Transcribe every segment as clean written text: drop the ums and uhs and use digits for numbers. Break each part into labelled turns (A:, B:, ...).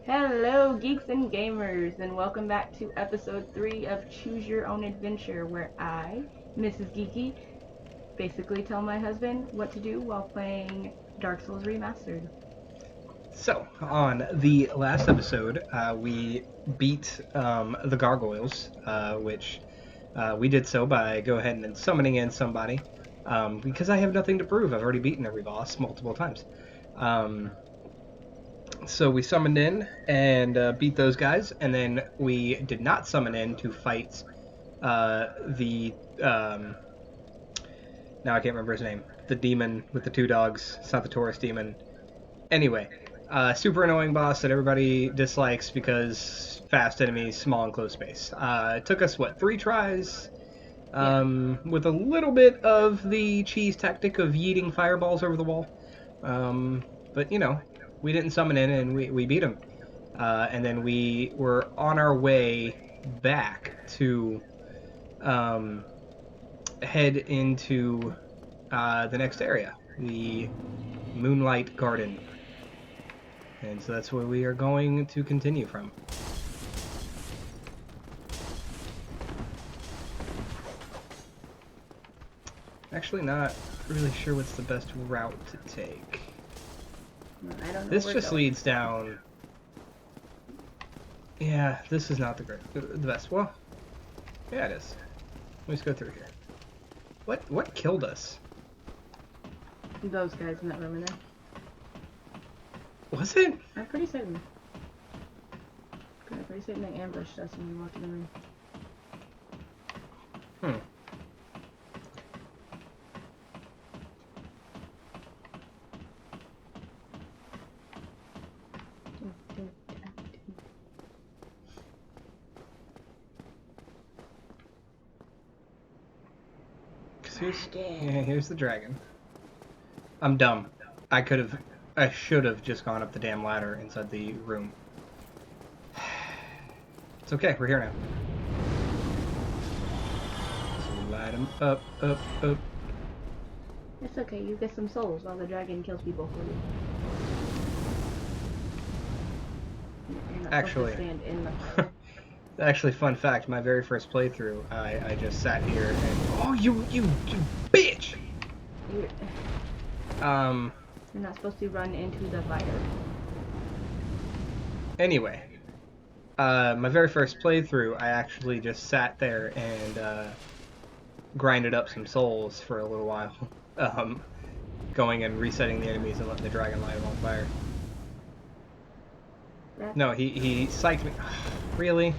A: Hello, geeks and gamers, and welcome back to episode 3 of Choose Your Own Adventure, where I, Mrs. Geeky, basically tell my husband what to do while playing Dark Souls Remastered.
B: So, on the last episode, we beat the gargoyles, which we did so by go ahead and summoning in somebody, because I have nothing to prove. I've already beaten every boss multiple times. So we summoned in and beat those guys, and then we did not summon in to fight the now I can't remember his name. The demon with the two dogs. It's not the Taurus demon. Anyway, super annoying boss that everybody dislikes because fast enemies, small and close space. It took us, 3 tries? With a little bit of the cheese tactic of yeeting fireballs over the wall. But, we didn't summon in and we beat him. And then we were on our way back to head into the next area, the Moonlight Garden. And so that's where we are going to continue from. Actually, not really sure what's the best route to take.
A: I don't know.
B: This just leads down. Yeah, this is not the best. Well, yeah, it is. Let's go through here. What killed us?
A: Those guys in that room in there.
B: Was it?
A: I'm pretty certain. I'm pretty certain they ambushed us when we walked in the room.
B: Here's the dragon. I'm dumb. I should have just gone up the damn ladder inside the room. It's okay, we're here now. So light him up.
A: It's okay, you get some souls while the dragon kills people for you. You're not
B: Actually,
A: supposed to stand in the fire.
B: Actually, fun fact, my very first playthrough, I just sat here and... Oh, you bitch!
A: You're not supposed to run into the fire.
B: Anyway, my very first playthrough, I actually just sat there and grinded up some souls for a little while. Going and resetting the enemies and letting the dragon light them on fire. No, he psyched me. Really?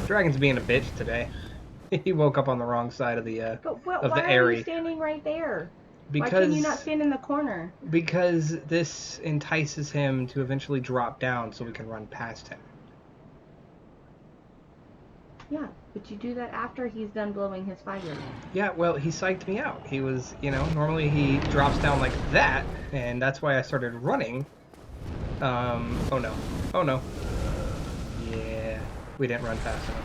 B: Dragon's being a bitch today. He woke up on the wrong side of the area.
A: Why are you standing right there?
B: Because,
A: why can you not stand in the corner?
B: Because this entices him to eventually drop down so we can run past him.
A: Yeah, but you do that after he's done blowing his fire.
B: Yeah, well, he psyched me out. He was, normally he drops down like that, and that's why I started running. Oh no. Yeah, we didn't run fast enough.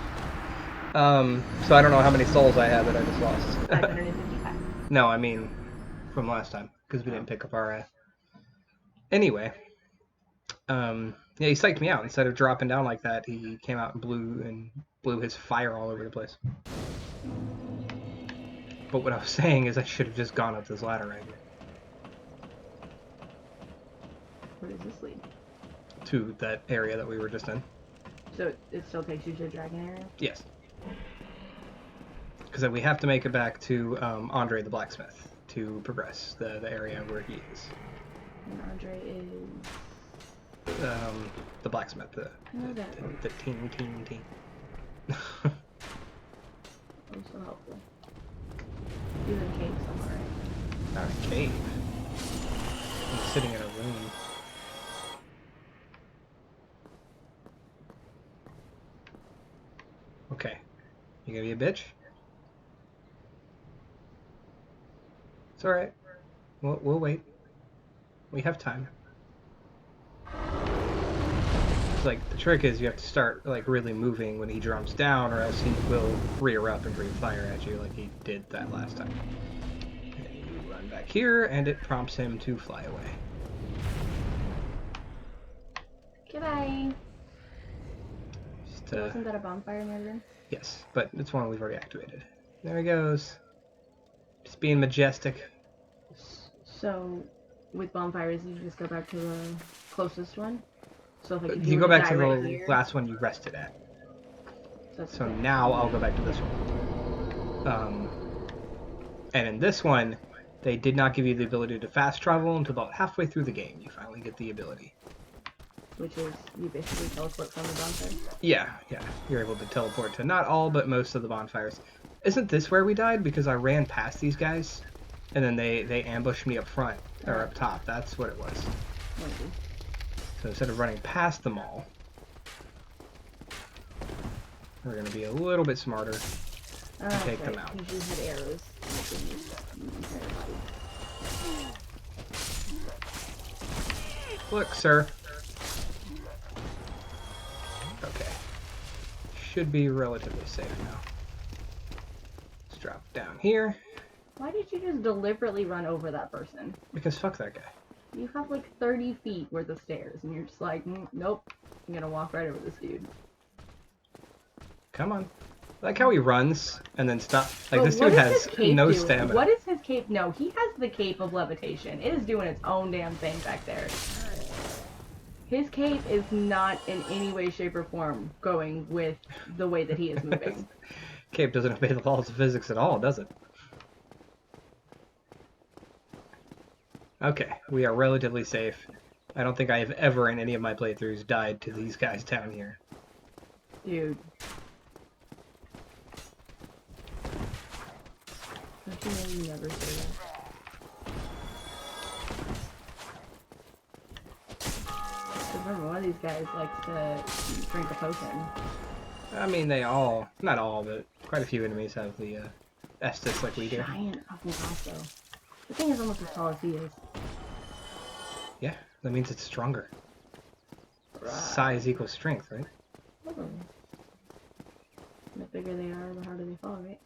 B: So I don't know how many souls I have that I just lost.
A: 555.
B: No, I mean, from last time, because we didn't pick up our... Anyway, yeah, he psyched me out. Instead of dropping down like that, he came out and blew his fire all over the place. But what I was saying is I should have just gone up this ladder right here.
A: Where does this lead?
B: To that area that we were just in.
A: So it still takes you to the dragon area?
B: Yes. Because then we have to make it back to Andre the blacksmith to progress the area where he is.
A: And Andre is...
B: the blacksmith, the teen.
A: Oh, so helpful. He's in a cave somewhere, right?
B: Not a cave. He's sitting in a room. Okay. You gonna be a bitch? It's alright. We'll wait. We have time. It's like, the trick is you have to start, really moving when he jumps down, or else he will rear up and breathe fire at you like he did that last time. And you run back here, and it prompts him to fly away.
A: So wasn't that a bonfire in my room?
B: Yes, but it's one we've already activated. There he goes. Just being majestic.
A: So, with bonfires, you just go back to the closest one? So if, like, if
B: You
A: were
B: go
A: to
B: back
A: die
B: to the
A: right here,
B: last one you rested at.
A: so okay.
B: Now I'll go back to this one. And in this one, they did not give you the ability to fast travel until about halfway through the game. You finally get the ability.
A: Which is, you basically teleport from the bonfire?
B: Yeah. You're able to teleport to not all, but most of the bonfires. Isn't this where we died? Because I ran past these guys, and then they ambushed me up front, or up top. That's what it was.
A: Maybe.
B: So instead of running past them all, we're going to be a little bit smarter and take them out.
A: Because you had arrows.
B: Look, sir. Okay. Should be relatively safe now. Let's drop down here.
A: Why did you just deliberately run over that person?
B: Because fuck that guy.
A: You have like 30 feet worth of stairs, and you're just like, nope, I'm gonna walk right over this dude.
B: Come on. I like how he runs and then stop. Like,
A: But
B: this dude has no
A: do?
B: stamina.
A: What is his cape? No, he has the cape of levitation. It is doing its own damn thing back there. His cape is not in any way, shape, or form going with the way that he is moving.
B: Cape doesn't obey the laws of physics at all, does it? Okay, we are relatively safe. I don't think I have ever in any of my playthroughs died to these guys down here.
A: Dude. Don't you know you never say that? Remember, one of these guys likes to drink a potion.
B: I mean, they all, not all, but quite a few enemies have the Estus like we do.
A: Giant Avogado. The thing is almost as tall as he is.
B: Yeah, that means it's stronger.
A: Right.
B: Size equals strength, right?
A: Oh. The bigger they are, the harder they fall, right?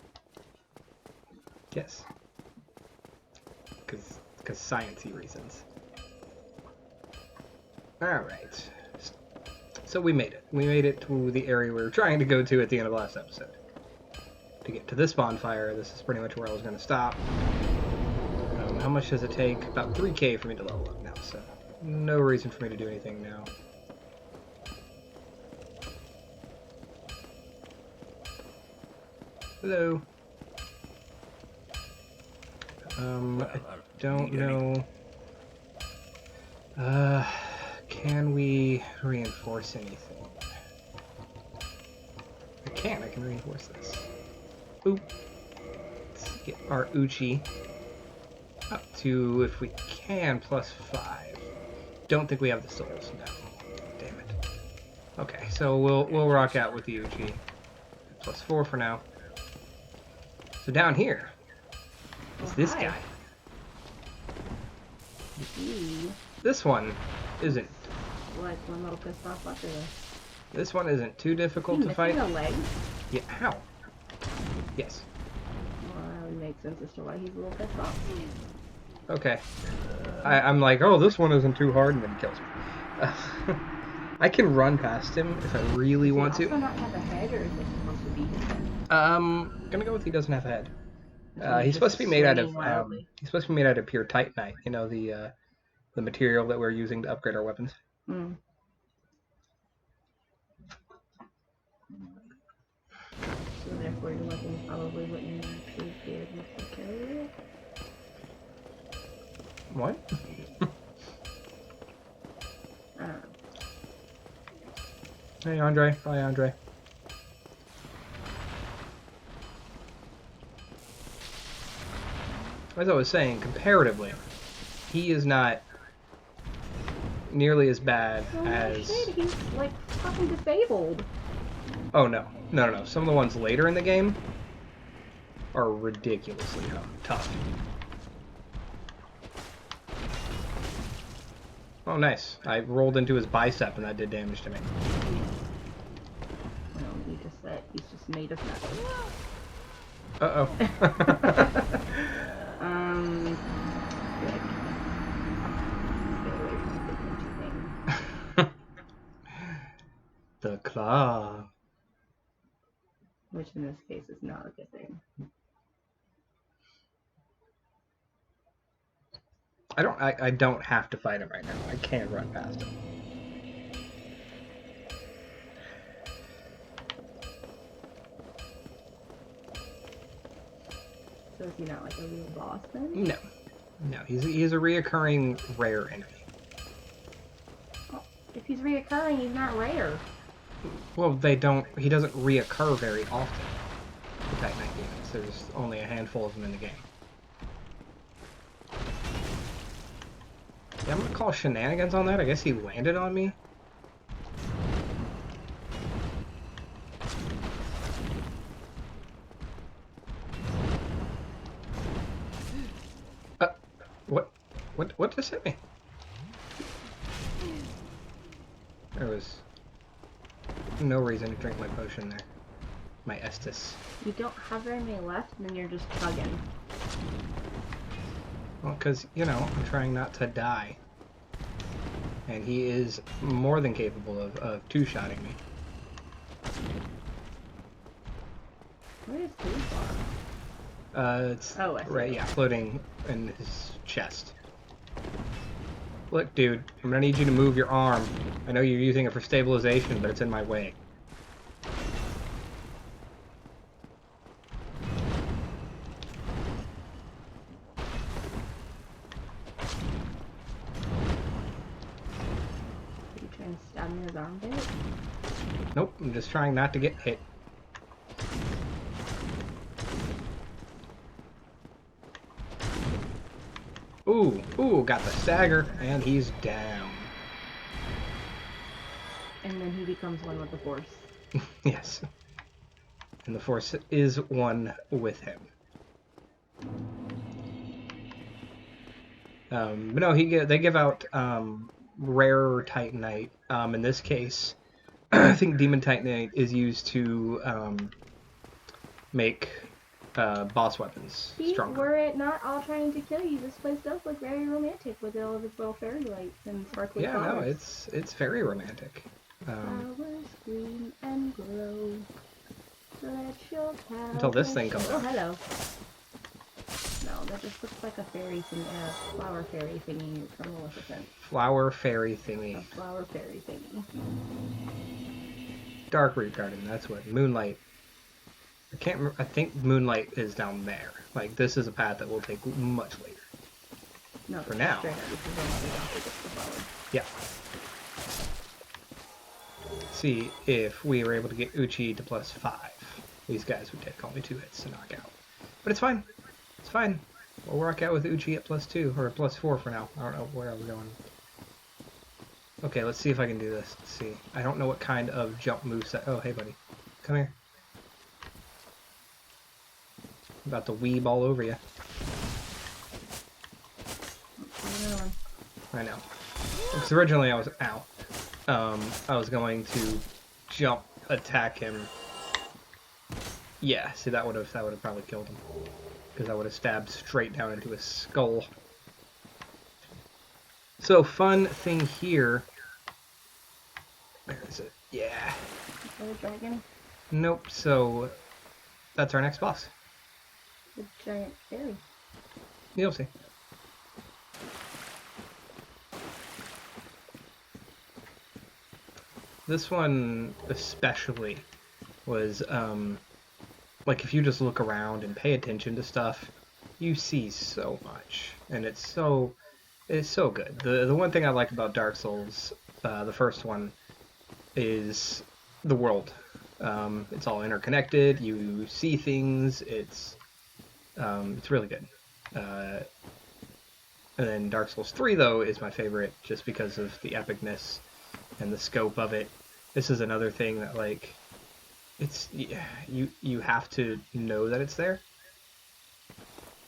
B: Yes. Because sciencey reasons. Alright. So we made it. We made it to the area we were trying to go to at the end of the last episode. To get to this bonfire, this is pretty much where I was going to stop. How much does it take? About 3k for me to level up now, so no reason for me to do anything now. Hello. I don't know. Can we reinforce anything? I can reinforce this. Oop. Let's get our Uchi up to, if we can, +5. Don't think we have the souls, no. Damn it. Okay, so we'll rock out with the Uchi. +4 for now. So down here is this guy. This one isn't.
A: What? One little pissed off after this.
B: This one isn't too difficult to fight.
A: A leg?
B: Yeah, ow. Yes.
A: Well, that would make sense as to why he's a little pissed off.
B: Okay. I'm like, oh, this one isn't too hard, and then he kills me. I can run past him if I really want to.
A: Does he also not have a head, or is it supposed to be his head?
B: Gonna go with he doesn't have a head. He's supposed to be made out of he's supposed to be made out of pure titanite. You know, the material that we're using to upgrade our weapons.
A: Mm. So therefore, your weapon probably wouldn't actually be able to carry it.
B: What?
A: I don't know.
B: Hey, Andre. Bye, Andre. As I was saying, comparatively, he is not nearly as bad as...
A: Shit, he's like fucking disabled.
B: Oh, no. No. Some of the ones later in the game are ridiculously tough. Oh, nice. I rolled into his bicep and that did damage to me.
A: No, he just said he's just made of metal.
B: Uh-oh.
A: Good. Stay away from the thing.
B: The claw.
A: which in this case is not a good thing.
B: I don't have to fight him right now. I can run past him.
A: So is he not like a real boss then?
B: No. No, he's a reoccurring rare enemy.
A: Well, if he's reoccurring, he's not rare.
B: Well, he doesn't reoccur very often, the Titanite demons. There's only a handful of them in the game. Yeah, I'm gonna call shenanigans on that. I guess he landed on me. What just hit me? There was no reason to drink my potion there. My Estus.
A: You don't have very many left, and then you're just tugging.
B: Well, because, you know, I'm trying not to die. And he is more than capable of two-shotting me.
A: Where is Blue
B: It's
A: I see.
B: right, yeah, floating in his chest. Look, dude, I'm gonna need you to move your arm. I know you're using it for stabilization, but it's in my way.
A: Are you trying to stab me in his armpit?
B: Nope, I'm just trying not to get hit. Ooh, got the stagger, and he's down.
A: And then he becomes one with the Force.
B: Yes. And the Force is one with him. But no, they give out rare Titanite. In this case, I think Demon Titanite is used to make boss weapons stronger.
A: Were it not all trying to kill you, this place does look very romantic with all of its little fairy lights and sparkly flowers.
B: Yeah, no, it's very romantic.
A: Flowers green and glow. Let your
B: Until this thing comes
A: Oh,
B: out.
A: hello. No, that just looks like a fairy thing, flower fairy thingy from Maleficent.
B: Flower fairy
A: A
B: thingy.
A: flower fairy thingy.
B: Dark Root Garden, that's what. Moonlight. I can't remember. I think Moonlight is down there. Like, this is a path that will take much later.
A: No,
B: For now.
A: straight up, this is only after this the flower.
B: Yeah. See if we were able to get Uchi to +5. These guys would take only 2 hits to knock out. But it's fine. It's fine. We'll rock out with Uchi at +2, or +4 for now. I don't know where I'm going. Okay, let's see if I can do this. Let's see. I don't know what kind of jump moveset. Oh, hey, buddy. Come here. I'm about to weeb all over you. I know. Because originally I was I was going to jump, attack him. Yeah, see that would have probably killed him. Because I would have stabbed straight down into his skull. So fun thing here. Where is it? Yeah.
A: The dragon?
B: Nope. So that's our next boss.
A: The giant fairy.
B: You'll see. This one especially was like if you just look around and pay attention to stuff, you see so much, and it's so good. The one thing I like about Dark Souls, the first one, is the world. It's all interconnected. You see things. It's really good. And then Dark Souls 3 though is my favorite just because of the epicness and the scope of it. This is another thing that, like, it's you have to know that it's there.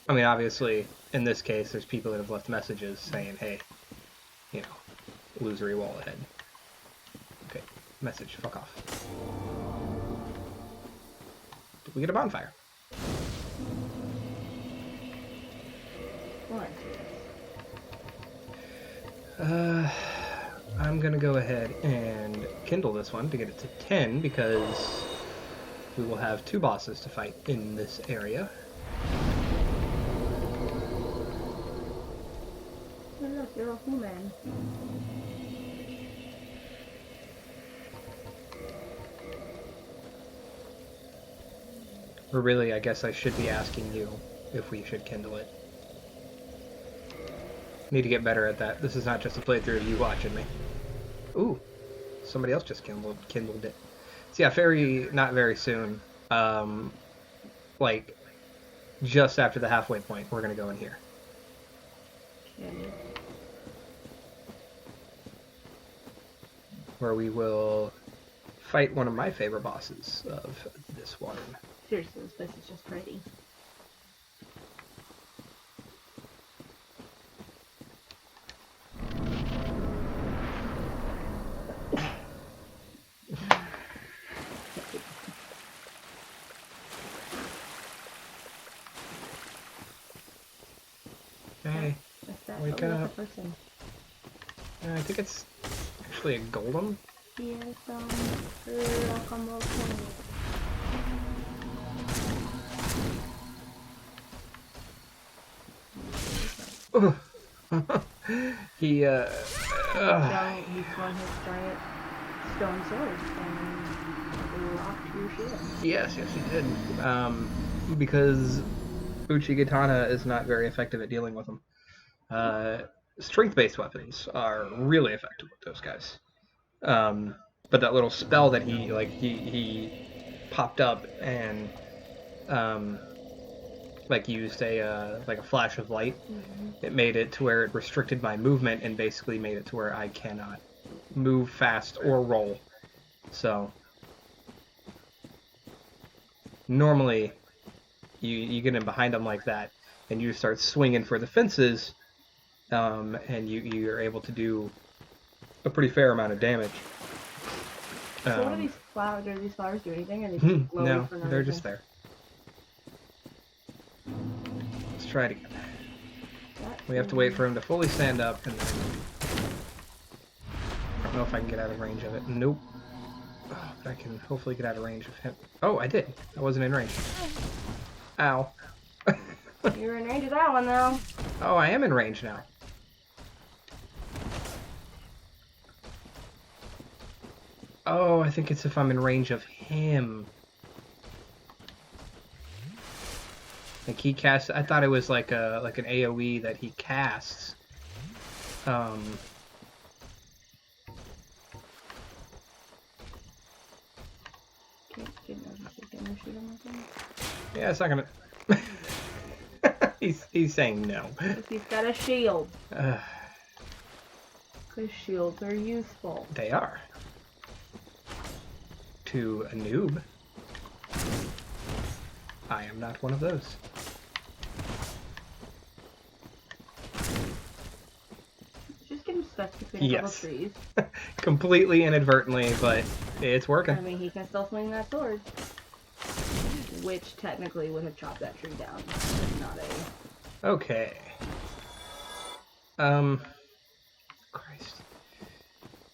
B: I mean, obviously, in this case, there's people that have left messages saying, hey, you know, illusory wall ahead. Okay, message, fuck off. Did we get a bonfire?
A: What?
B: I'm gonna go ahead and kindle this one to get it to 10 because we will have 2 bosses to fight in this area.
A: Oh, look, you're a human.
B: Or really, I guess I should be asking you if we should kindle it. Need to get better at that. This is not just a playthrough of you watching me. Ooh, somebody else just kindled it. So yeah, not very soon. Like, just after the halfway point, we're going to go in here.
A: Okay.
B: Where we will fight one of my favorite bosses of this one.
A: Seriously, this place is just pretty.
B: Hey,
A: What's that?
B: wake
A: Oh,
B: up.
A: that's a person.
B: I think it's actually a golem.
A: Yes, locomotion.
B: He,
A: He swung his giant stone sword and rocked your shield.
B: yes, he did. Because Uchigatana is not very effective at dealing with them. Strength-based weapons are really effective with those guys. But that little spell that he popped up and used a flash of light. It made it to where it restricted my movement and basically made it to where I cannot move fast or roll. So normally you get in behind them like that and you start swinging for the fences, and you're able to do a pretty fair amount of damage.
A: So what are these flowers? Do these flowers do anything? Or are they just glowing
B: no,
A: for no
B: they're
A: reason?
B: just there. Let's try it again. We have to wait for him to fully stand up, and then... I don't know if I can get out of range of it. Nope. Oh, but I can hopefully get out of range of him. Oh, I did. I wasn't in range. Ow.
A: You were in range of that one, though.
B: Oh, I am in range now. Oh, I think it's if I'm in range of him. Like he casts. I thought it was like an AOE that he casts.
A: Can't shoot him with him.
B: Yeah, it's not gonna. he's saying no.
A: If he's got a shield. Because shields are useful.
B: They are. To a noob. I am not one of those.
A: Just get him stuck between a couple trees.
B: Completely inadvertently, but it's working.
A: I mean, he can still swing that sword. Which technically would have chopped that tree down. Not a...
B: Okay. Christ.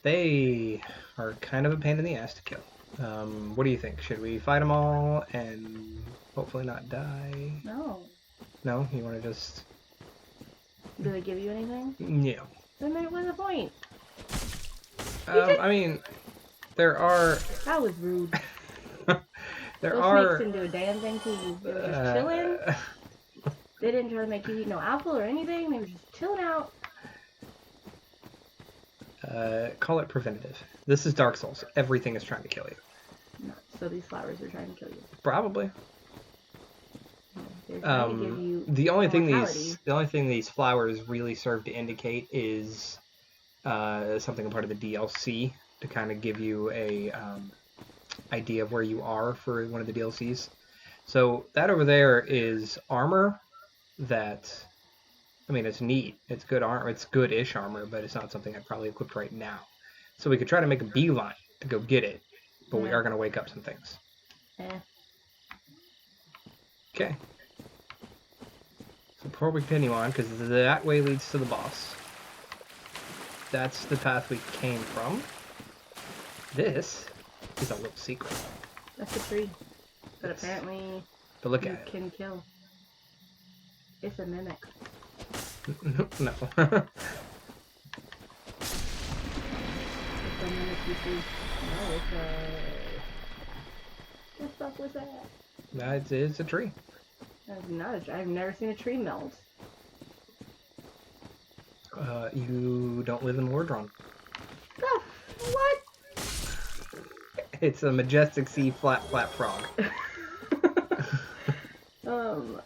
B: They are kind of a pain in the ass to kill. What do you think? Should we fight them all and hopefully not die?
A: No.
B: No? You want to just...
A: Do they give you anything?
B: No.
A: Then what's the point?
B: I mean, there are...
A: That was rude.
B: There
A: Those
B: are...
A: snakes didn't do a damn thing to you. They were just chilling. They didn't try to make you eat no apple or anything. They were just chilling out.
B: Call it preventative. This is Dark Souls. Everything is trying to kill you.
A: No, so these flowers are trying to kill you.
B: Probably.
A: They're trying to give you
B: the only
A: immortality.
B: thing these flowers really serve to indicate is something a part of the DLC to kind of give you a idea of where you are for one of the DLCs. So that over there is armor that, I mean, it's neat. It's good armor. It's good-ish armor, but it's not something I'd probably equip right now. So we could try to make a beeline to go get it, but we are going to wake up some things. Okay. So before we continue on, because that way leads to the boss. That's the path we came from. This is a little secret.
A: That's a tree. But apparently
B: But look
A: you
B: at
A: can kill. It's a mimic.
B: it. No.
A: It's a mimic you see. No, it's a... What the fuck was that?
B: It's a tree.
A: That's not a... I've never seen a tree melt.
B: You don't live in Wardron.
A: The what?
B: It's a majestic sea flat frog.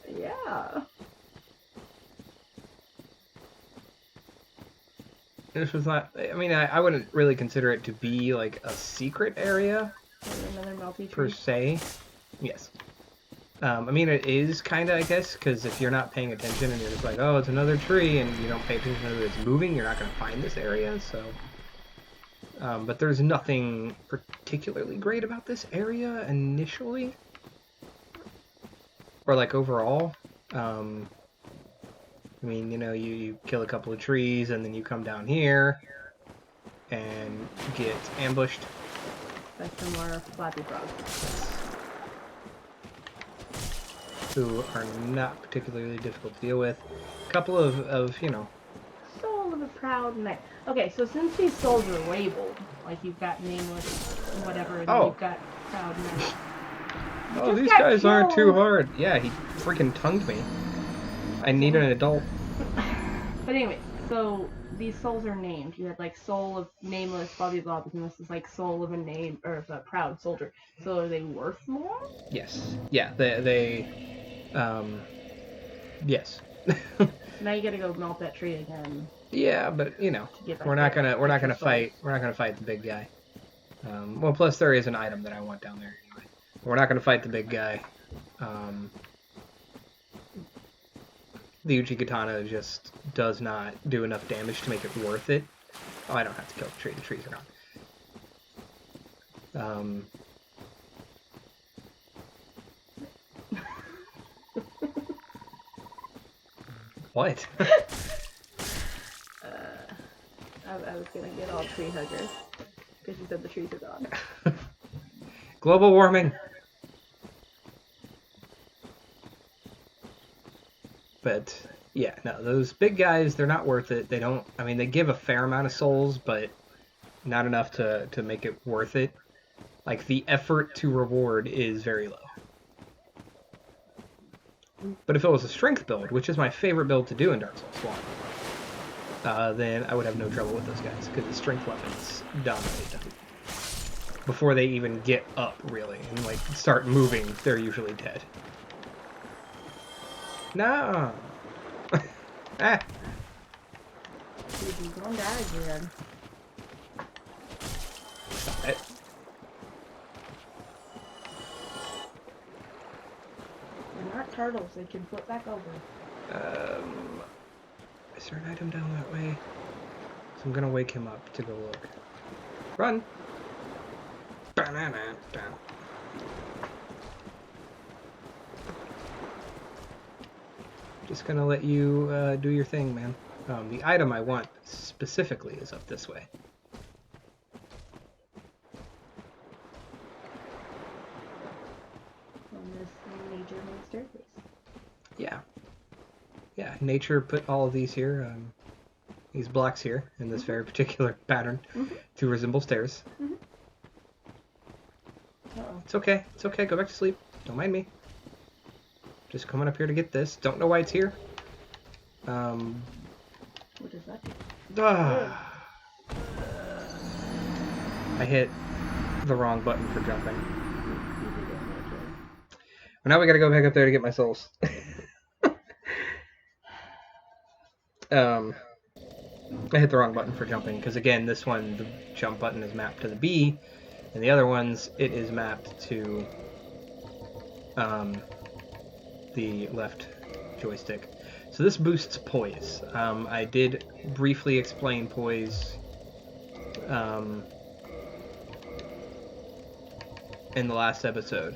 A: Yeah.
B: This was not. I mean, I wouldn't really consider it to be like a secret area
A: Another melty
B: per
A: tree.
B: se. Yes. I mean, it is kind of, I guess, because if you're not paying attention and you're just like, oh, it's another tree, and you don't pay attention to it, it's moving, you're not going to find this area. So, but there's nothing particularly great about this area initially, or like overall. I mean, you know, you kill a couple of trees, and then you come down here and get ambushed.
A: By some more flappy frogs.
B: Who are not particularly difficult to deal with. A couple of you know.
A: Soul of a proud knight. Okay, so since these souls are labeled, like you've got nameless, whatever, and then you've got proud knight.
B: Oh, these guys aren't too hard. Yeah, he freaking tongued me. I need an adult.
A: But anyway, so these souls are named. You had like soul of nameless, blah blah blah, and this is like soul of a name or of a proud soldier. So are they worth more?
B: Yes. Yeah. They yes.
A: Now you gotta go melt that tree again.
B: Yeah, but you know, we're not gonna fight the big guy. Well, plus there is an item that I want down there anyway. We're not gonna fight the big guy. The Uchi Katana just does not do enough damage to make it worth it. Oh, I don't have to kill the tree. The trees are gone. What?
A: I was gonna get all tree huggers because you said the trees are gone.
B: Global warming. But yeah, no, those big guys, they're not worth it. They don't. I mean, they give a fair amount of souls, but not enough to make it worth it. Like the effort to reward is very low. But if it was a strength build, which is my favorite build to do in Dark Souls 1, then I would have no trouble with those guys, because the strength weapons dominate them. Before they even get up, really, and like start moving, they're usually dead. No! Ah!
A: Dude, you gonna die again.
B: Stop it.
A: They're not turtles, they can flip back over.
B: Is there an item down that way? So I'm gonna wake him up to go look. Run! Banana down. Just gonna let you do your thing, man. The item I want specifically is up this way.
A: On this major main staircase.
B: Yeah. Yeah, nature put all of these here, these blocks here, in this very particular pattern, to resemble stairs.
A: Uh-oh.
B: It's okay. It's okay. Go back to sleep. Don't mind me. Just coming up here to get this. Don't know why it's here.
A: What does that do?
B: I hit the wrong button for jumping. Well, now we gotta go back up there to get my souls. I hit the wrong button for jumping, because again, this one, the jump button is mapped to the B, and the other ones, it is mapped to the left joystick. So this boosts poise. I did briefly explain poise in the last episode.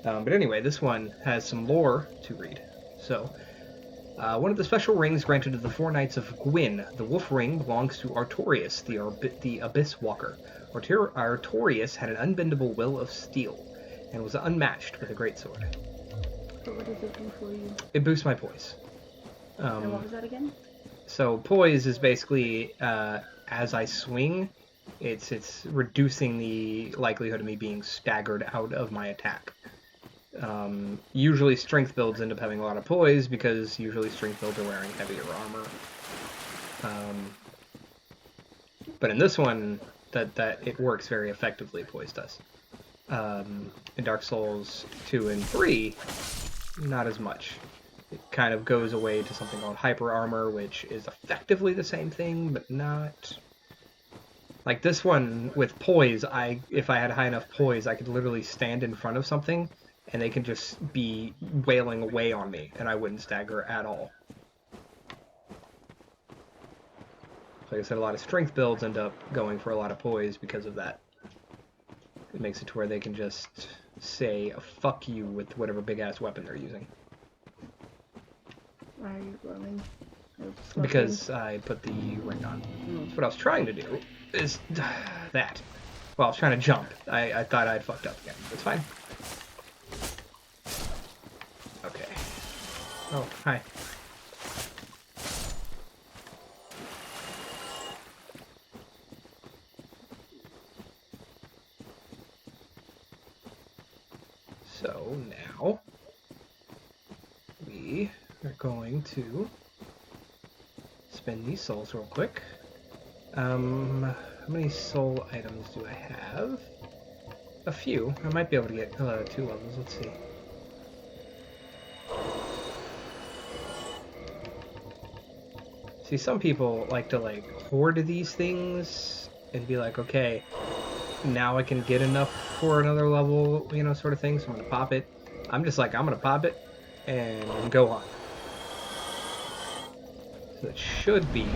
B: But anyway, this one has some lore to read. So, one of the special rings granted to the four knights of Gwyn. The wolf ring belongs to Artorias, the Abyss Walker. Artorias had an unbendable will of steel, and was unmatched with a greatsword.
A: But what does it do for you?
B: It boosts my poise.
A: And what was that again?
B: So poise is basically as I swing, it's reducing the likelihood of me being staggered out of my attack. Usually strength builds end up having a lot of poise because usually strength builds are wearing heavier armor. But in this one, that it works very effectively. Poise does. In Dark Souls 2 and 3, not as much. It kind of goes away to something called hyper armor, which is effectively the same thing, but not. Like this one with poise, if I had high enough poise, I could literally stand in front of something, and they can just be wailing away on me, and I wouldn't stagger at all. Like I said, a lot of strength builds end up going for a lot of poise because of that. It makes it to where they can just say fuck you with whatever big-ass weapon they're using.
A: Why are you glowing?
B: Because I put the ring on. So what I was trying to do is that. Well, I was trying to jump. I thought I'd fucked up again. It's fine. Okay. Oh, hi. So now we are going to spend these souls real quick. How many soul items do I have? A few. I might be able to get 2 levels. Let's see. See, some people like to hoard these things and be like, okay, now I can get enough for another level, sort of thing, so I'm gonna pop it. I'm just like, I'm gonna pop it and go on. So it should be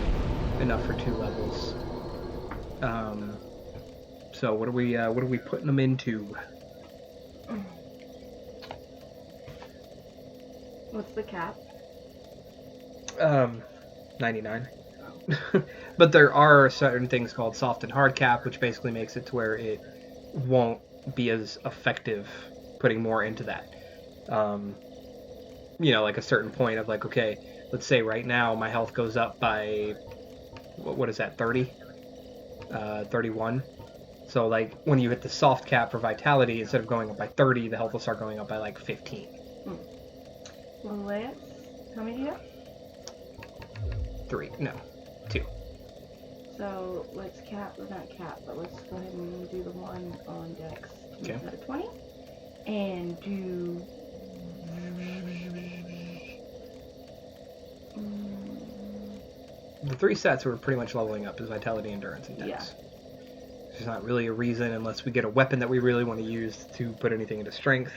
B: enough for 2 levels. So what are we putting them into?
A: What's the cap?
B: 99. But there are certain things called soft and hard cap, which basically makes it to where it won't be as effective putting more into that. Like a certain point of okay, let's say right now my health goes up by, what is that, 30? 31. So when you hit the soft cap for vitality, instead of going up by 30, the health will start going up by 15.
A: Well, Lance, how many do you have?
B: 3. No. 2.
A: So let's not cap, but let's go ahead and do the one on Dex.
B: Okay.
A: 20. And do...
B: The 3 stats we're pretty much leveling up is vitality, endurance, and dex.
A: Yeah.
B: There's not really a reason unless we get a weapon that we really want to use to put anything into strength.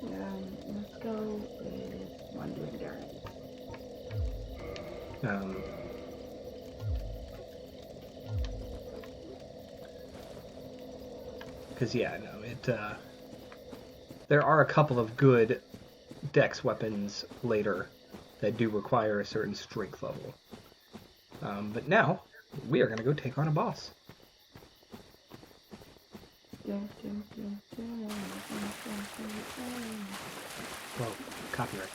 A: Let's go with 1 to endurance.
B: Because there are a couple of good dex weapons later that do require a certain strength level. But now we are going to go take on a boss. Well, copyright.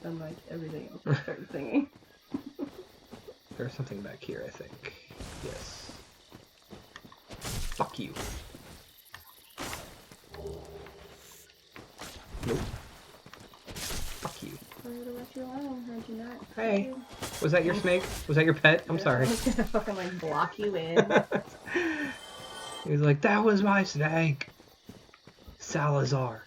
A: Unlike everything else, I started singing.
B: There's something back here, I think. Yes. Fuck you. Nope. Fuck you.
A: I would have left you alone, had you not.
B: Hey. Was that your snake? Was that your pet? I'm sorry.
A: I was gonna fucking block you in.
B: He was like, that was my snake. Salazar.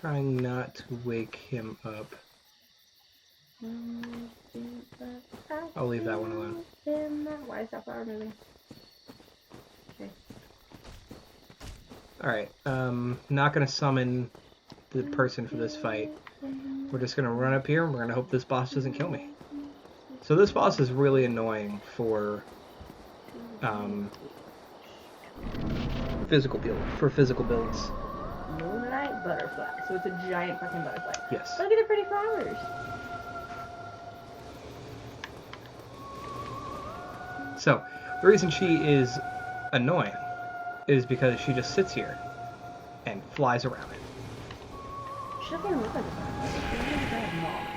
B: Trying not to wake him up. I'll leave that one alone.
A: Why is that flower moving? Okay.
B: Alright, not gonna summon the person for this fight. We're just gonna run up here and we're gonna hope this boss doesn't kill me. So this boss is really annoying for physical builds.
A: Moonlight butterfly. So it's a giant fucking butterfly.
B: Yes.
A: Look at the pretty flowers.
B: So, the reason she is annoying is because she just sits here and flies around it.
A: She doesn't even look like a butterfly. She looks like a giant moth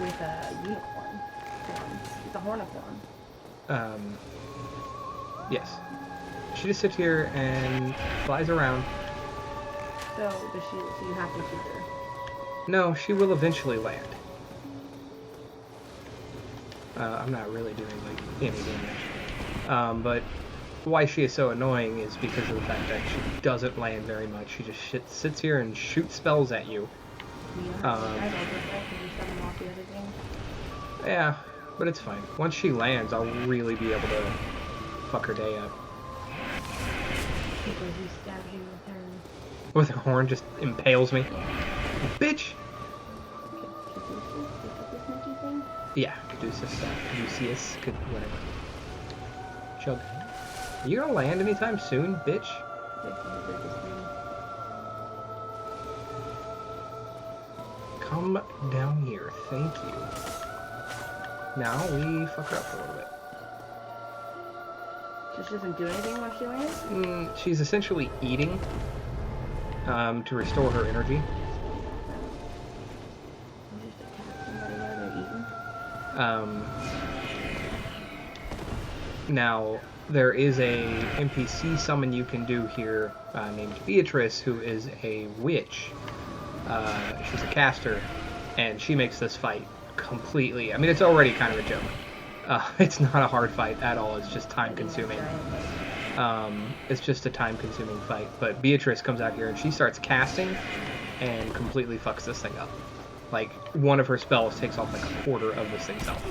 A: with a unicorn horn. With a hornicorn.
B: Yes. She just sits here and flies around.
A: So you have to shoot her.
B: No, she will eventually land. I'm not really doing like any damage. But why she is so annoying is because of the fact that she doesn't land very much. She just sits here and shoots spells at you. Yeah, but it's fine. Once she lands, I'll really be able to fuck her day up.
A: Because you stabbed you with her.
B: With her horn, just impales me. Bitch! Yeah, Caduceus, whatever. Chug. You gonna land anytime soon, bitch? Come down here, thank you. Now we fuck her up a little bit.
A: She doesn't do anything while she lands?
B: She's essentially eating to restore her energy. Now, there is a NPC summon you can do here named Beatrice, who is a witch. She's a caster, and she makes this fight completely... I mean, it's already kind of a joke. It's not a hard fight at all, it's just time-consuming. It's just a time-consuming fight. But Beatrice comes out here, and she starts casting, and completely fucks this thing up. Like, one of her spells takes off like a quarter of this thing's health.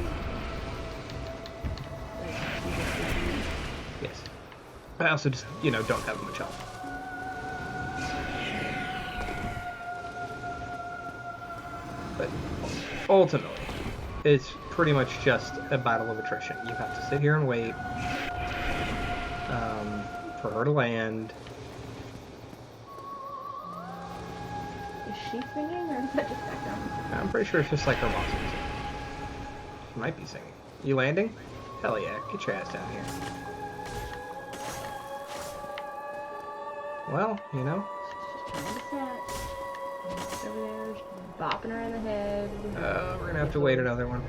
B: Yes. I also just, don't have much health. But ultimately, it's pretty much just a battle of attrition. You have to sit here and wait for her to land.
A: Is she singing, or is that just background?
B: I'm pretty sure it's just like her boss music. She might be singing. You landing? Hell yeah, get your ass down here. Well,
A: She's just trying to set. She's over there, she's bopping her in the head.
B: We're gonna have to wait another one.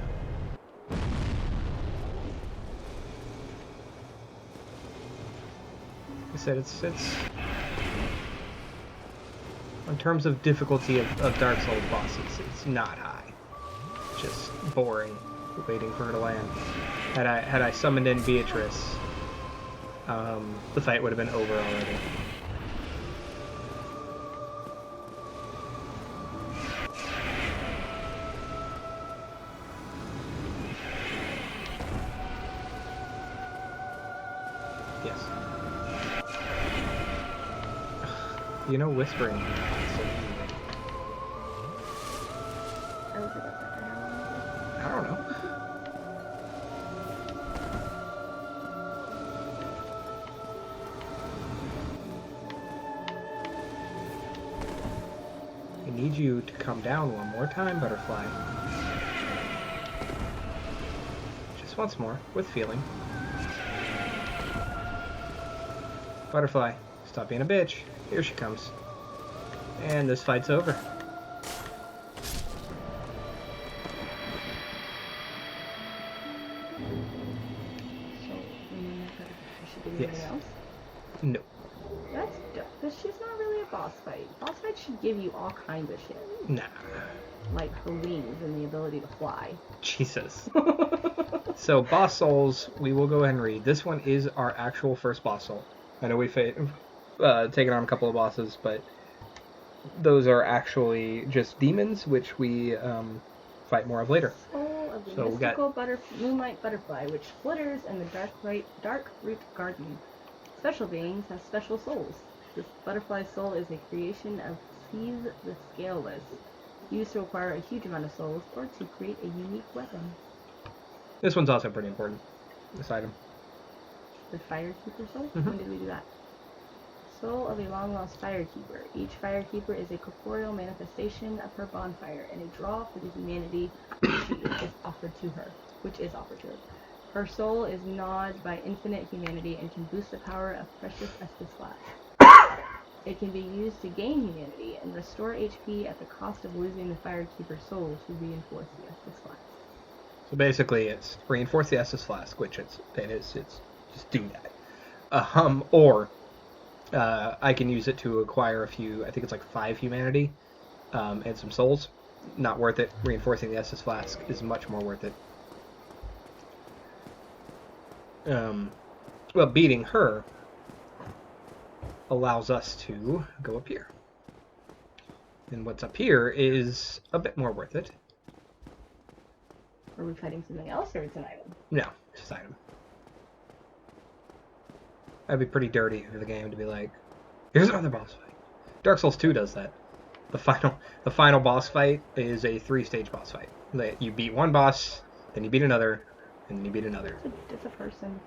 B: I said it's in terms of difficulty of Dark Souls bosses, it's not high. It's just boring, waiting for her to land. Had I summoned in Beatrice, the fight would have been over already. Yes. Whispering. I don't know. I need you to come down one more time, Butterfly. Just once more, with feeling. Butterfly, stop being a bitch. Here she comes. And this fight's over. Yes.
A: Else?
B: No.
A: That's dope. But she's not really a boss fight. Boss fight should give you all kinds of shit.
B: Nah.
A: Like her wings and the ability to fly.
B: Jesus. So, boss souls, we will go ahead and read. This one is our actual first boss soul. I know we've taken on a couple of bosses, but those are actually just demons, which we fight more of later.
A: Soul of the mystical moonlight butterfly, which flitters in the dark root garden. Special beings have special souls. This butterfly soul is a creation of Seize the Scaleless, used to acquire a huge amount of souls or to create a unique weapon.
B: This one's also pretty important, this item.
A: The Firekeeper soul?
B: Mm-hmm.
A: When did we do that? soul of a long-lost firekeeper. Each firekeeper is a corporeal manifestation of her bonfire and a draw for the humanity which is offered to her. Her soul is gnawed by infinite humanity and can boost the power of precious Estus flask. It can be used to gain humanity and restore HP at the cost of losing the firekeeper's soul to reinforce the Estus flask.
B: So basically, it's reinforce the Estus flask, which it is. It's just do that. Or I can use it to acquire a few. I think it's like 5 humanity and some souls. Not worth it. Reinforcing the Estus flask is much more worth it. Well, beating her allows us to go up here. And what's up here is a bit more worth it.
A: Are we fighting something else, or it's an item?
B: No, it's just an item. That'd be pretty dirty for the game to be like, here's another boss fight. Dark Souls 2 does that. The final boss fight is a 3-stage boss fight. You beat one boss, then you beat another, and then you beat another.
A: It's a person.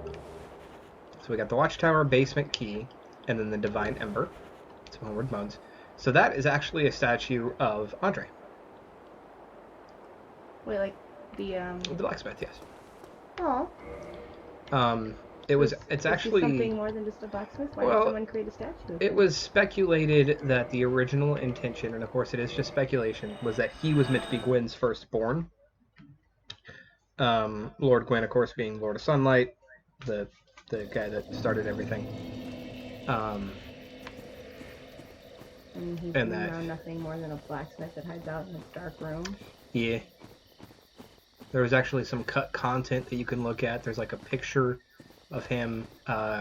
B: So we got the Watchtower basement key, and then the Divine Ember. It's Homeward Bones. So that is actually a statue of Andre.
A: Wait, like the
B: The blacksmith, yes.
A: Oh.
B: It's actually
A: something more than just a blacksmith. Why did someone create a statue?
B: It was speculated that the original intention, and of course it is just speculation, was that he was meant to be Gwyn's firstborn. Lord Gwyn, of course, being Lord of Sunlight, the guy that started everything.
A: And he's now nothing more than a blacksmith that hides out in a dark room.
B: Yeah. There was actually some cut content that you can look at. There's like a picture of him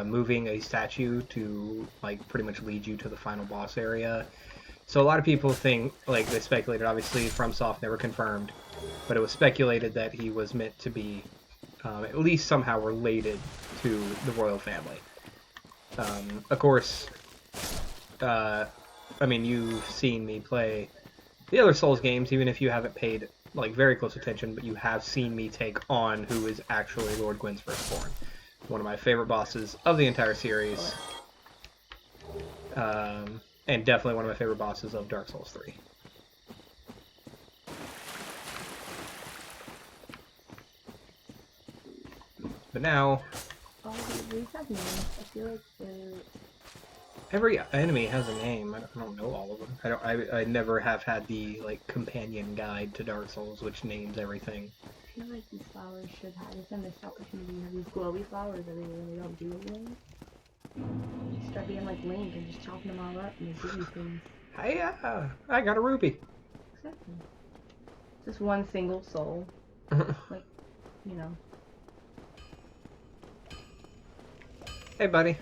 B: moving a statue to like pretty much lead you to the final boss area. So a lot of people think, like they speculated, obviously FromSoft never confirmed, but it was speculated that he was meant to be at least somehow related to the royal family. Of course, I mean, you've seen me play the other Souls games, even if you haven't paid like very close attention, but you have seen me take on who is actually Lord Gwyn's firstborn. One of my favorite bosses of the entire series. And definitely one of my favorite bosses of Dark Souls 3. But now...
A: Oh, these have names. I feel like they're...
B: Every enemy has a name. I don't know all of them. I never have had the like companion guide to Dark Souls, which names everything.
A: I feel like these flowers should have. It's a missed opportunity to have these glowy flowers that they really don't do anything. Just start being like Link and just chopping them all up and they give you things.
B: Hey, I got a ruby.
A: Exactly. Just one single soul. Like, you know.
B: Hey, buddy.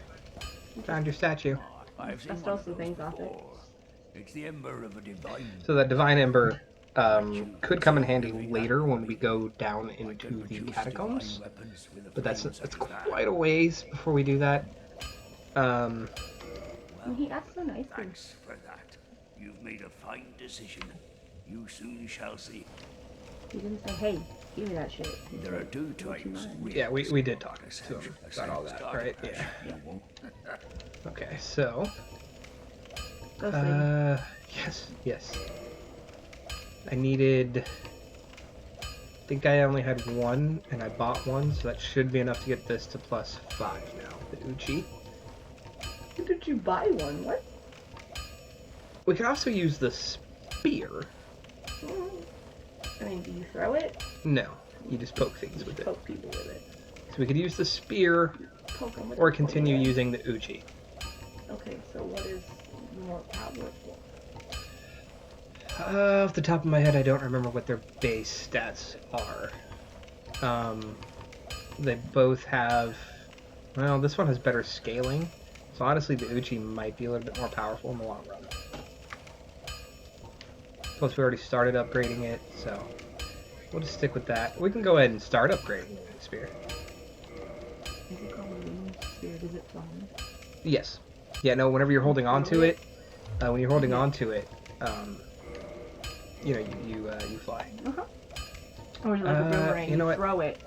B: Found your statue.
A: I stole some things off it.
C: It's the ember of a divine.
B: So that Divine Ember could come in handy later when we go down into the catacombs. But that's quite a ways before we do that.
A: And he asked so nicely.
C: Thanks for that. You've made a fine decision. You soon shall see.
A: He didn't say, hey, give me that shit.
C: There are 2 times.
B: Yeah, we did talk to him about all that, right? Yeah. Okay, so... Yes. I needed... I think I only had 1, and I bought 1, so that should be enough to get this to +5 now. The Uchi.
A: When did you buy one? What?
B: We could also use the spear.
A: I mean, do you throw it?
B: No, you just poke things with it.
A: Poke people with it.
B: So we could use the spear, or continue using the Uchi.
A: Okay, so what is more powerful?
B: Off the top of my head, I don't remember what their base stats are. They both have... Well, this one has better scaling. So honestly, the Uchi might be a little bit more powerful in the long run. Plus, we already started upgrading it, so we'll just stick with that. We can go ahead and start upgrading the spear.
A: Is it called a winged spear? Does it fly?
B: Yes. Yeah, no, whenever you're holding on to it, when you're holding on to it, you know, you fly.
A: Or is it like a boomerang?
B: You know what?
A: Throw it.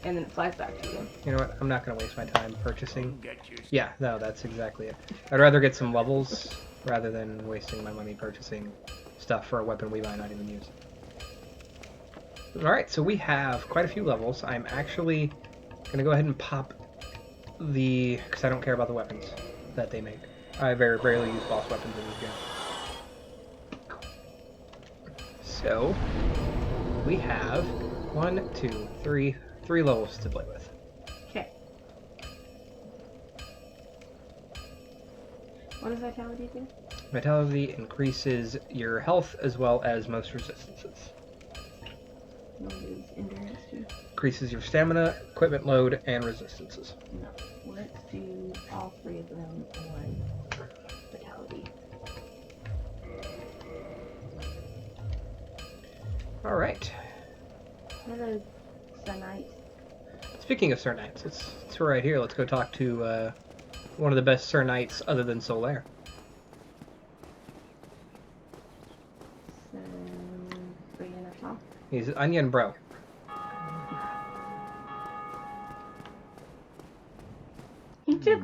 A: and then it flies back to you.
B: You know what? I'm not going to waste my time purchasing.
C: Come get your
B: Yeah, no, that's exactly it. I'd rather get some levels rather than wasting my money purchasing stuff for a weapon we might not even use. Alright, so we have quite a few levels. I'm actually going to go ahead and pop the... because I don't care about the weapons that they make. I very rarely use boss weapons in this game. So, we have 1, 2, 3 levels to play with.
A: Okay. What does Vitality do?
B: Vitality increases your health as well as most resistances.
A: What does Endurance do?
B: Increases your stamina, equipment load, and resistances.
A: No. Let's do all three of them on Vitality.
B: Alright.
A: What are Sunites?
B: Speaking of Sir Knights, it's right here. Let's go talk to one of the best Sir Knights other than Solaire.
A: So, bring in our top.
B: He's Onion Bro.
A: He took.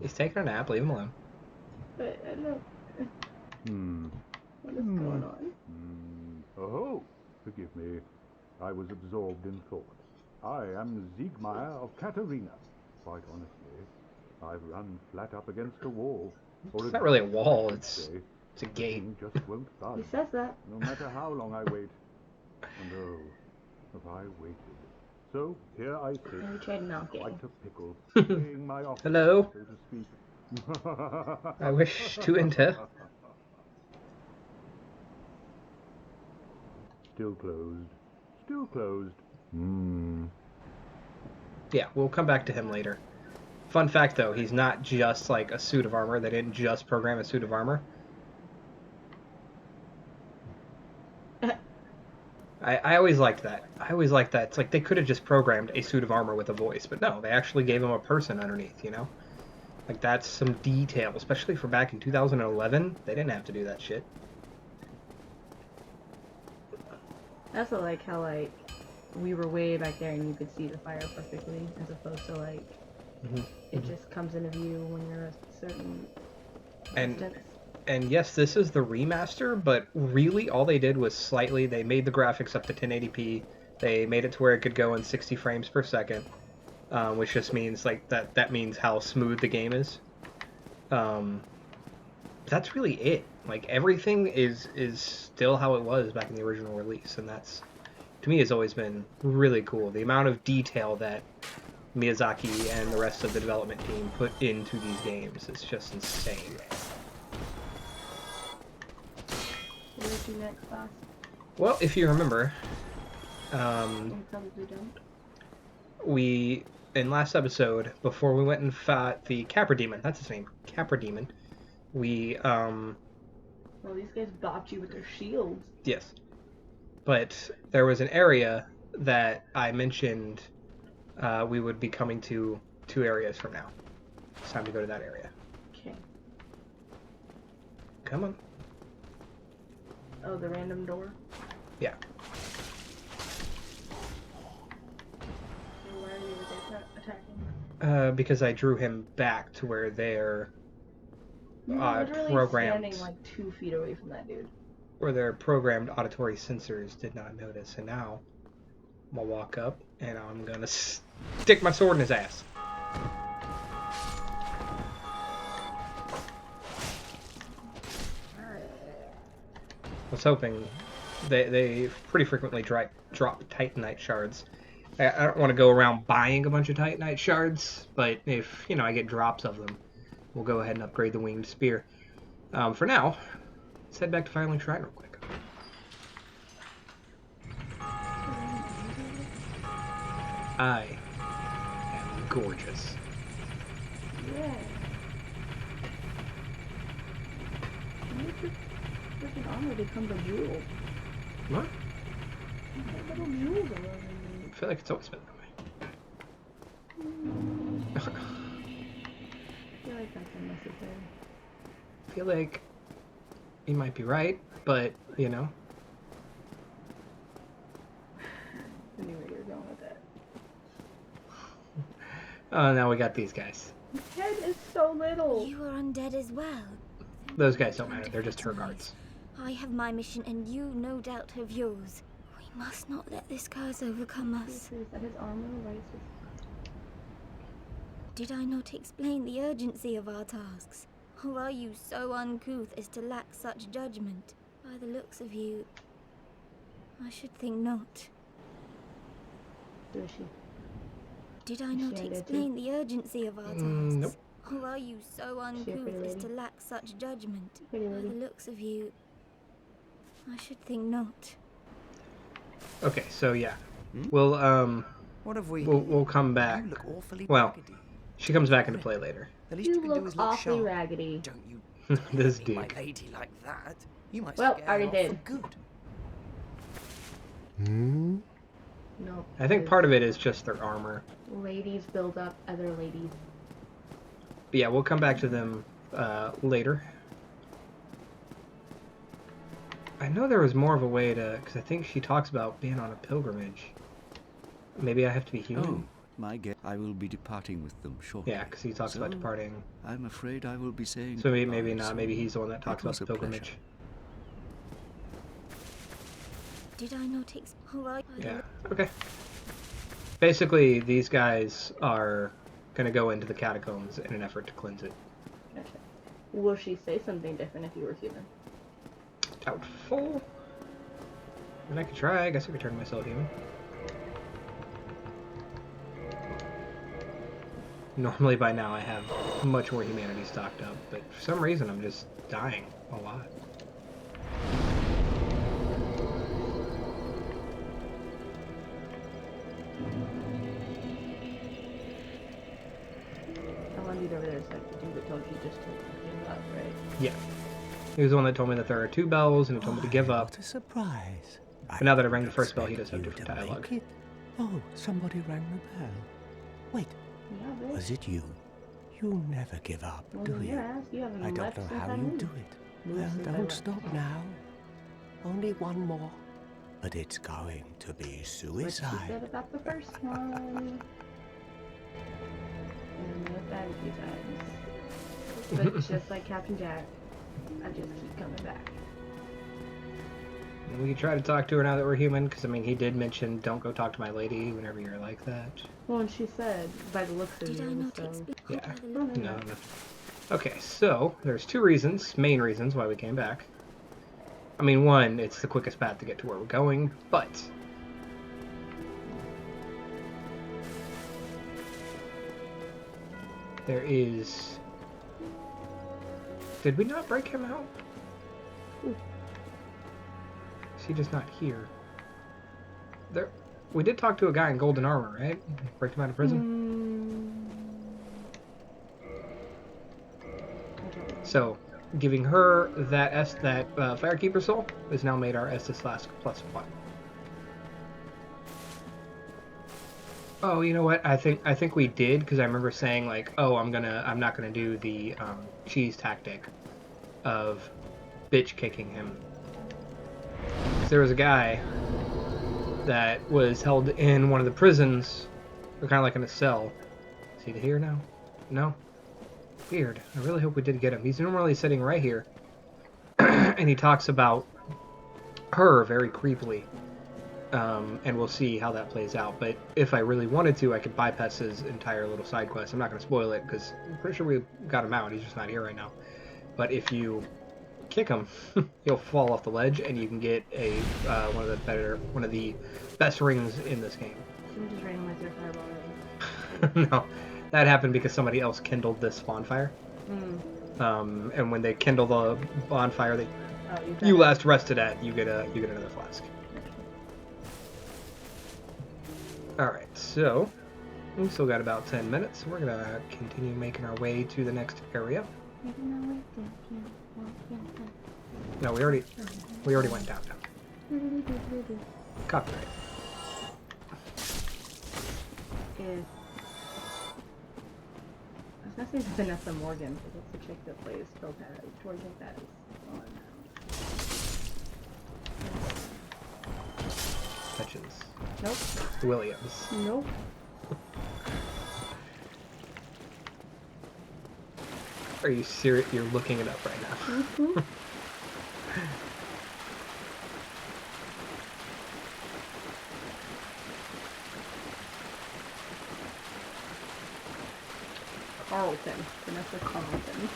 B: He's taking a nap. Leave him alone.
A: But I don't. What is going on?
D: Oh, forgive me. I was absorbed in thought. I am Siegmeyer of Katarina. Quite honestly, I've run flat up against a wall.
B: It's not really a wall. It's a gate.
D: Just won't
A: He
D: budge,
A: says that.
D: no matter how long I wait. And oh, have I waited. So here I sit,
A: And we trade milk.
D: quite a pickle, paying my office,
B: Hello?
D: so to speak.
B: I wish to enter.
D: Still closed. Still closed.
B: Yeah, we'll come back to him later. Fun fact, though, he's not just like a suit of armor. They didn't just program a suit of armor. I always liked that. I always liked that. It's like they could have just programmed a suit of armor with a voice, but no, they actually gave him a person underneath, you know? Like, that's some detail, especially for back in 2011. They didn't have to do that shit.
A: I also like how, like, we were way back there and you could see the fire perfectly, as opposed to, like, it just comes into view when you're a certain distance.
B: And yes, this is the remaster, but really all they did was they made the graphics up to 1080p. They made it to where it could go in 60 frames per second, which just means like that means how smooth the game is. That's really it. Like everything is still how it was back in the original release, and that's to me has always been really cool. The amount of detail that Miyazaki and the rest of the development team put into these games is just insane.
A: What did you do next class?
B: Well, if you remember,
A: You probably don't.
B: we in last episode before we went and fought the Capra Demon, that's his name, Capra Demon. We
A: Well, these guys bopped you with their shields.
B: yes, but there was an area that I mentioned we would be coming to 2 areas from now. It's time to go to that area.
A: Okay.
B: Come on.
A: Oh, the random door?
B: Yeah.
A: So why are you attacking?
B: Because I drew him back to where they're
A: You're literally
B: programmed.
A: standing like 2 feet away from that dude.
B: Where their programmed auditory sensors did not notice, and now I'm gonna walk up and I'm gonna stick my sword in his ass. I was hoping they pretty frequently drop Titanite shards. I don't want to go around buying a bunch of Titanite shards, but if I get drops of them, we'll go ahead and upgrade the winged spear. For now, let's head back to Firelink Shrine real quick. I am gorgeous.
A: Yeah. Freaking armor becomes a jewel.
B: What?
A: Little jewels around me.
B: I feel like it's always been that way.
A: I feel like that's unnecessary.
B: I feel like you might be right, but Oh, now we got these guys.
A: His head is so little.
E: You are undead as well.
B: Those guys don't matter. They're just her guards.
E: I have my mission, and you no doubt have yours. We must not let this curse overcome us.
A: Is that his armor rises?
E: Did I not explain the urgency of our tasks? Or are you so uncouth as to lack such judgment? By the looks of you, I should think not.
A: Who is she?
E: Did I
A: Is
E: not
A: she undead
E: explain the urgency of our tasks?
B: Nope.
E: Or are you so
A: She a pretty
E: uncouth as to
A: lady?
E: lack such judgment?
A: Pretty
E: By the
A: lady.
E: looks of you, I should think not.
B: Okay, so yeah, we'll
F: What have we?
B: we'll come back.
F: You look awfully
B: Well,
F: raggedy.
B: she comes back into play later.
F: The least
A: You
F: you can do
A: look
F: is look
A: awfully
F: sharp.
A: raggedy.
F: Don't you
B: This
F: be my
B: dude.
F: lady like that. You might
A: Well,
F: scare
A: already
F: her off
A: did.
F: for good.
A: No.
B: I think part of it is just their armor.
A: Ladies build up other ladies.
B: But yeah, we'll come back to them later. I know there was more of a way to, because I think she talks about being on a pilgrimage. Maybe I have to be human.
G: Oh, my guess. I will be departing with them shortly.
B: Yeah, because he talks about
G: So,
B: departing.
G: I'm afraid I will be saying.
B: So maybe
G: goodbye
B: not.
G: soon.
B: Maybe he's the one that talks
G: It
B: about
G: was
B: the
G: a pleasure.
B: pilgrimage.
E: Did I not explain?
B: Yeah. Okay. Basically, these guys are gonna go into the catacombs in an effort to cleanse it.
A: Gotcha. Will she say something different if you were human?
B: Doubtful. I mean, I could try. I guess I could turn myself human. Normally by now I have much more humanity stocked up, but for some reason I'm just dying a lot.
A: I want you over there so I could do what told you just to give up, right?
B: Yeah. He was the one that told me that there are 2 bells, and he told me to give up.
H: What a surprise.
B: But now that I rang the first bell, he
H: didn't
B: does have
H: expect
B: different
H: you to
B: dialogue.
H: make it. Oh, somebody rang the bell. Wait,
A: Yeah, bitch.
H: was it you? You never give up,
A: Well,
H: do
A: in
H: you?
A: your ass, you haven't
H: I don't
A: left
H: know
A: since
H: how
A: I
H: you
A: moved.
H: do it.
A: Moved
H: Well,
A: since I
H: don't
A: left.
H: stop now. Only one more. But it's going to be
A: What she
H: suicide.
A: said about the first one. And I left that a few times. But just like Captain Jack, I just keep coming back.
B: And we could try to talk to her now that we're human, because I mean, he did mention don't go talk to my lady whenever you're like that.
A: Well, and she said, by the looks of
E: Did I
A: you,
E: not
A: so...
E: explain?
B: Yeah.
E: By the look-
B: No. Okay, so there's 2 reasons, main reasons why we came back. I mean, one, it's the quickest path to get to where we're going, but there is. Did we not break him out? Is he just not here? There. We did talk to a guy in golden armor, right? Break him out of prison. So, giving her that Firekeeper soul has now made our Estus Flask +1. Oh, you know what? I think we did, because I remember saying like, oh, I'm not gonna do the cheese tactic of bitch kicking him. 'Cause there was a guy that was held in one of the prisons, kind of like in a cell. Is he here now? No. Weird. I really hope we did get him. He's normally sitting right here, and he talks about her very creepily. And we'll see how that plays out. But if I really wanted to, I could bypass his entire little side quest. I'm not going to spoil it because I'm pretty sure we got him out. He's just not here right now. But if you kick him, he'll fall off the ledge, and you can get a one of the best rings in this game.
A: Someone just ran with their fireball already.
B: No, that happened because somebody else kindled this bonfire. And when they kindle the bonfire that
A: Oh,
B: you last rested at, you get another flask. Alright, so we've still got about 10 minutes. We're gonna continue making our way to the next area. No, we already went downtown. Copyright.
A: Is... I was gonna say Vanessa Morgan, because that's the chick that plays Topaz. Tori Topaz on
B: Touches
A: Nope.
B: Williams.
A: Nope.
B: Are you serious? You're looking it up right now.
A: Mm-hmm. Carlton. Vanessa Carlton.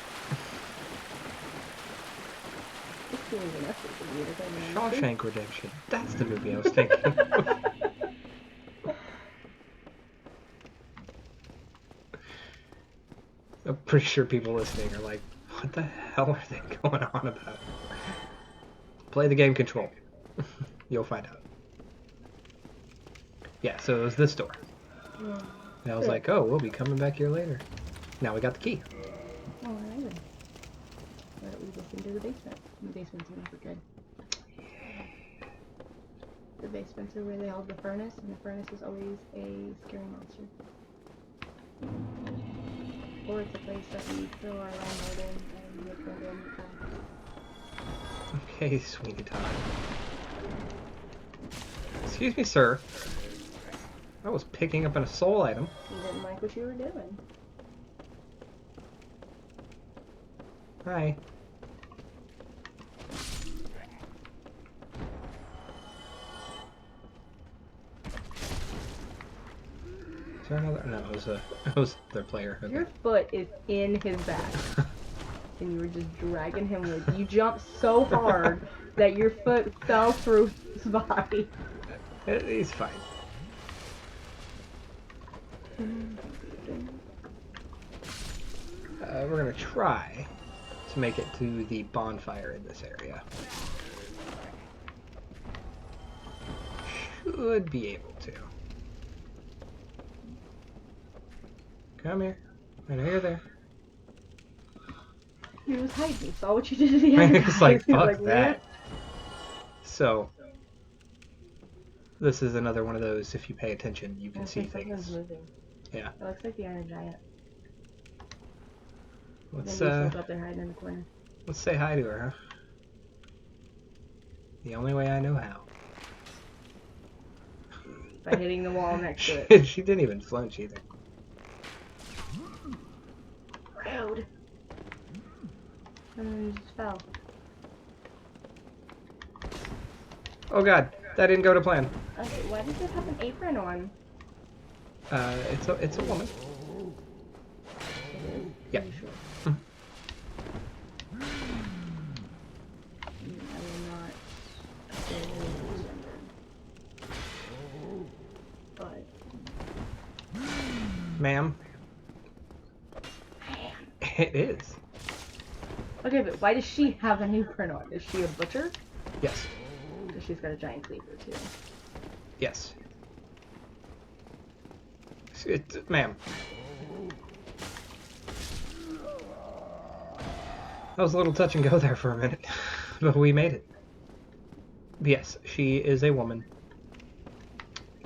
A: Just doing Vanessa is a weird thing.
B: Shawshank Redemption. That's the movie I was thinking. I'm pretty sure people listening are like, what the hell are they going on about? Play the game Control. You'll find out. Yeah, so it was this door. And I was like, oh, we'll be coming back here later. Now we got the key.
A: Alright then. That leads us into the basement. The basement's never good. The basements are where they hold the furnace, and the furnace is always a scary monster. Or it's a place that we throw our landlord in and make her in.
B: Okay, Sweeney Todd. Excuse me, sir. I was picking up a soul item.
A: You didn't like what you were doing.
B: Hi. Is there another? No, it was their player. Okay.
A: Your foot is in his back. And you were just dragging him with you. Jumped so hard that your foot fell through his body.
B: He's fine. We're gonna try to make it to the bonfire in this area. Should be able to. Come here. I know you're there.
A: He was hiding. He saw what you did to the other guy.
B: It's like,
A: He was
B: fuck that.
A: "Yeah."
B: So, this is another one of those, if you pay attention, you can
A: I
B: see
A: think something's
B: things.
A: moving.
B: Yeah.
A: It looks like the Iron Giant.
B: Let's,
A: Then up there hiding in the corner.
B: let's say hi to her, huh? The only way I know how.
A: By hitting the wall next to it.
B: She didn't even flinch either.
A: Rude. And then you just fell.
B: Oh god, that didn't go to plan.
A: Okay, why does it have an apron on?
B: It's a woman. Yeah.
A: Are you sure? I will not say his gender. But
B: Ma'am. It is.
A: okay, but why does she have an apron on? Is she a butcher?
B: Yes.
A: Because she's got a giant cleaver too.
B: Yes. Ma'am. That was a little touch and go there for a minute, but we made it. Yes, she is a woman.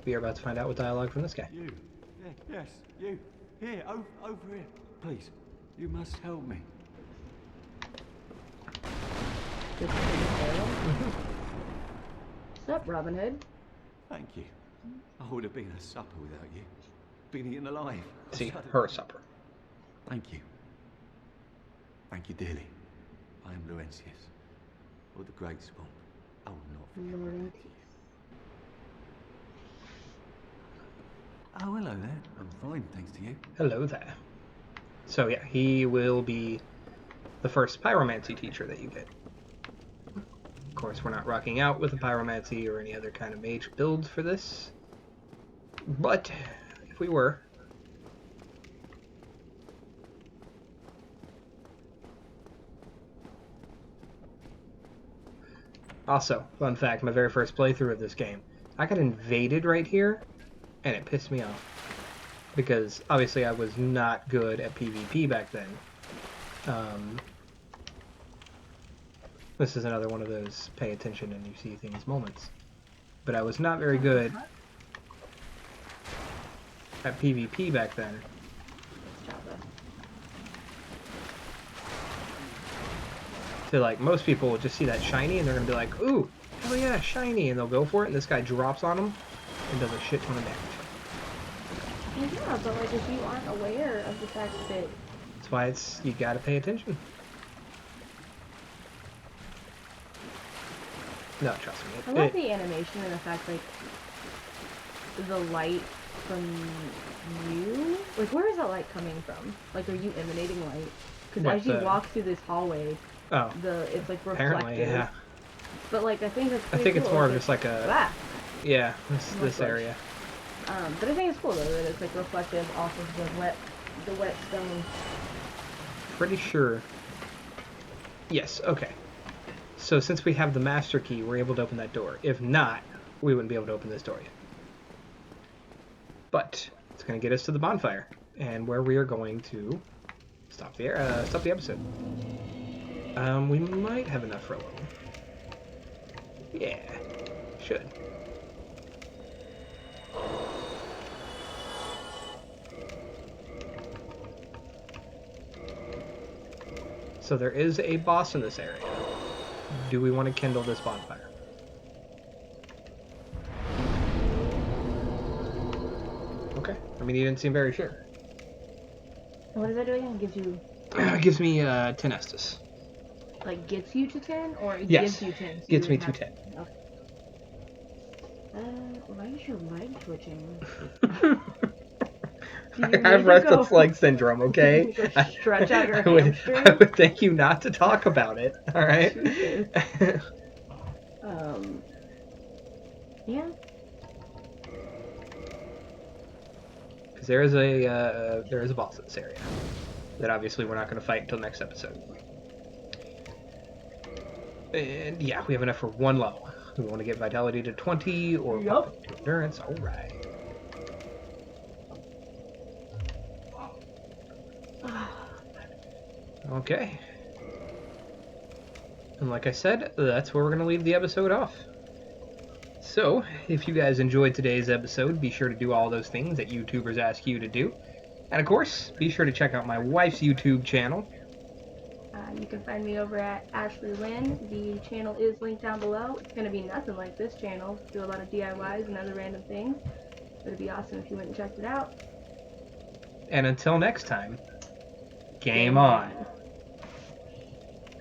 B: We are about to find out what dialogue from this guy.
G: You. Yes, you. Here, over here. Please, you must help me.
A: This is What's up, Robin Hood?
G: Thank you. I would have been a supper without you. Been eaten alive.
B: See, her supper.
G: Thank you. Thank you dearly. I am Laurentius, or the Great Swamp. I will not forget.
A: Laurentius.
G: Oh, hello there. I'm fine, thanks to you.
B: Hello there. So yeah, he will be the first pyromancy teacher that you get. Of course, we're not rocking out with a pyromancy or any other kind of mage build for this. But if we were, also, fun fact, my very first playthrough of this game, I got invaded right here, and it pissed me off. Because, obviously, I was not good at PvP back then. This is another one of those pay attention and you see things moments. But I was not very good at PvP back then. So, like, most people will just see that shiny and they're going to be like, ooh, hell yeah, shiny, and they'll go for it, and this guy drops on them and does a shit ton of damage.
A: Yeah, but like if you aren't aware of the fact that
B: That's why you gotta pay attention. No, trust me.
A: I love the animation and the fact, like, the light from you. Like, where is that light coming from? Like, are you emanating light? Because as you walk through this hallway, it's like reflective.
B: Apparently, yeah.
A: But like, I think that's pretty
B: cool. It's more of
A: like,
B: just like a.
A: Ah.
B: Yeah, this area.
A: But I think it's cool though that it's like reflective off of the wet stone.
B: Pretty sure. Yes. Okay. So since we have the master key, we're able to open that door. If not, we wouldn't be able to open this door yet. But it's going to get us to the bonfire, and where we are going to stop the episode. We might have enough for a level. Yeah, should. So there is a boss in this area. Do we want to kindle this bonfire? Okay. I mean, he didn't seem very sure.
A: What does that do again? It gives you...
B: It gives me 10 Estus.
A: Like, gets you to 10? Or it
B: yes.
A: gives you 10? So
B: gets me to 10.
A: Okay. Why is your leg twitching?
B: I have restless leg syndrome, okay?
A: Stretch out your hamstring?
B: I would thank you not to talk about it, alright?
A: Yeah.
B: Because there is a boss in this area that obviously we're not going to fight until next episode. And yeah, we have enough for one level. We want to get vitality to 20 or pop it to endurance. Alright. Okay. And like I said, that's where we're going to leave the episode off. So, if you guys enjoyed today's episode, be sure to do all those things that YouTubers ask you to do. And of course, be sure to check out my wife's YouTube channel.
A: You can find me over at Ashley Lynn. The channel is linked down below. It's going to be nothing like this channel. Do a lot of DIYs and other random things. It would be awesome if you went and checked it out.
B: And until next time, game on.